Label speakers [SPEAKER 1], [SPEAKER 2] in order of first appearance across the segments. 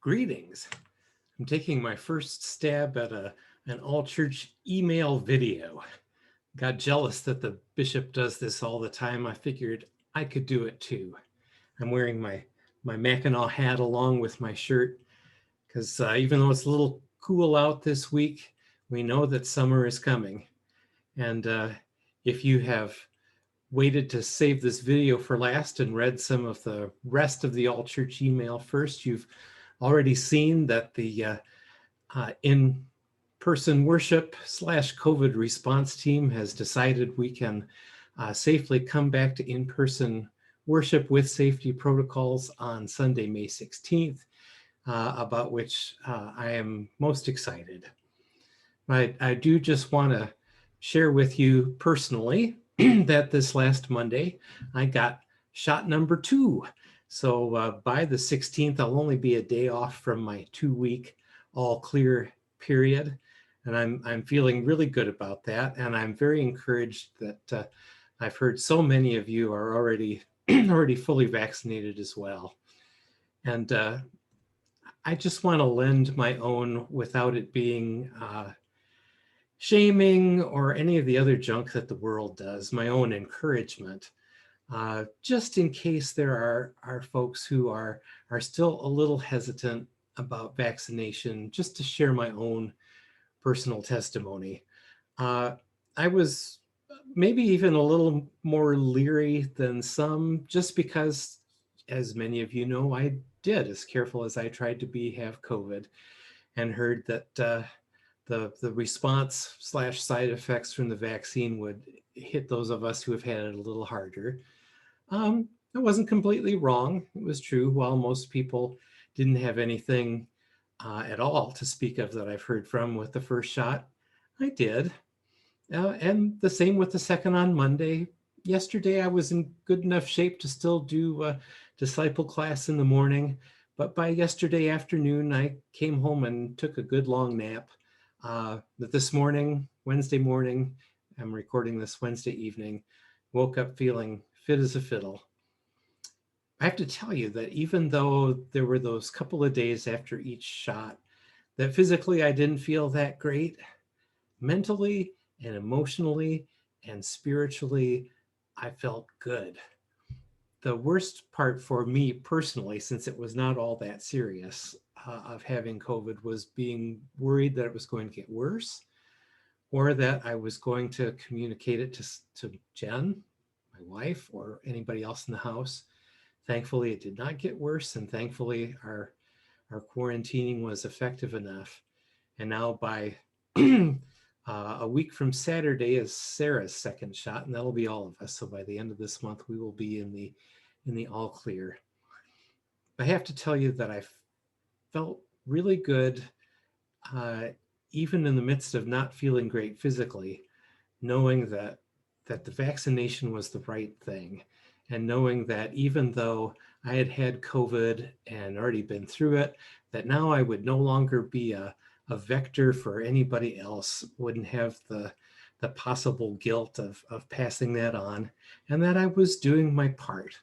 [SPEAKER 1] Greetings. I'm taking my first stab at an all-church email video. Got jealous that the bishop does this all the time. I figured I could do it too. I'm wearing my Mackinac hat along with my shirt because even though it's a little cool out this week, we know that summer is coming. And if you have waited to save this video for last and read some of the rest of the all-church email first, you've already seen that the in-person worship / COVID response team has decided we can safely come back to in-person worship with safety protocols on Sunday, May 16th, about which I am most excited. I do just want to share with you personally that this last Monday, I got shot number 2. So by the 16th, I'll only be a day off from my 2-week all clear period. And I'm feeling really good about that. And I'm very encouraged that I've heard so many of you are already fully vaccinated as well. And I just want to lend my own, without it being shaming or any of the other junk that the world does, my own encouragement, just in case there are folks who are still a little hesitant about vaccination, just to share my own personal testimony. I was maybe even a little more leery than some, just because, as many of you know, I did, as careful as I tried to be, have COVID, and heard that the response / side effects from the vaccine would hit those of us who have had it a little harder. I wasn't completely wrong. It was true. While most people didn't have anything at all to speak of that I've heard from with the first shot, I did. And the same with the second on Monday. Yesterday, I was in good enough shape to still do disciple class in the morning. But by yesterday afternoon, I came home and took a good long nap. But this morning, Wednesday morning, I'm recording this Wednesday evening, woke up feeling fit as a fiddle. I have to tell you that even though there were those couple of days after each shot that physically I didn't feel that great, mentally and emotionally and spiritually, I felt good. The worst part for me personally, since it was not all that serious of having COVID, was being worried that it was going to get worse, or that I was going to communicate it to Jen, my wife, or anybody else in the house. Thankfully, it did not get worse, and thankfully our quarantining was effective enough. And now by a week from Saturday is Sarah's second shot, and that'll be all of us. So by the end of this month, we will be in the all clear. I have to tell you that I felt really good, even in the midst of not feeling great physically, knowing that the vaccination was the right thing, and knowing that even though I had had COVID and already been through it, that now I would no longer be a vector for anybody else, wouldn't have the possible guilt of passing that on, and that I was doing my part,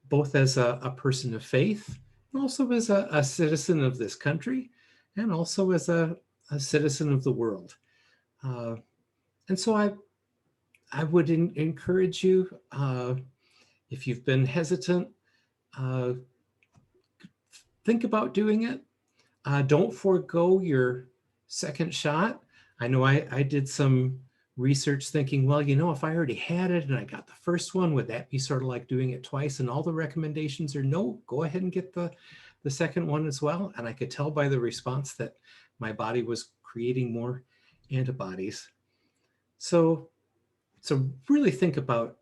[SPEAKER 1] both as a person of faith, and also as a citizen of this country, and also as a citizen of the world. And so I would encourage you, if you've been hesitant, think about doing it. Don't forego your second shot. I know I did some research thinking, well, if I already had it and I got the first one, would that be sort of like doing it twice? And all the recommendations are, no, go ahead and get the second one as well. And I could tell by the response that my body was creating more antibodies. So really think about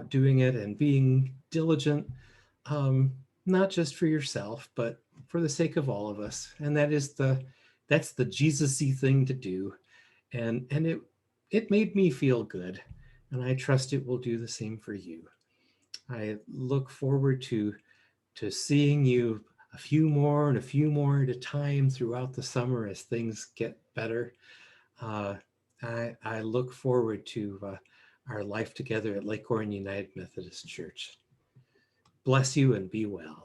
[SPEAKER 1] doing it and being diligent, not just for yourself, but for the sake of all of us. And that's the Jesus-y thing to do. And it made me feel good, and I trust it will do the same for you. I look forward to seeing you a few more at a time throughout the summer as things get better. I look forward to our life together at Lake Orion United Methodist Church. Bless you and be well.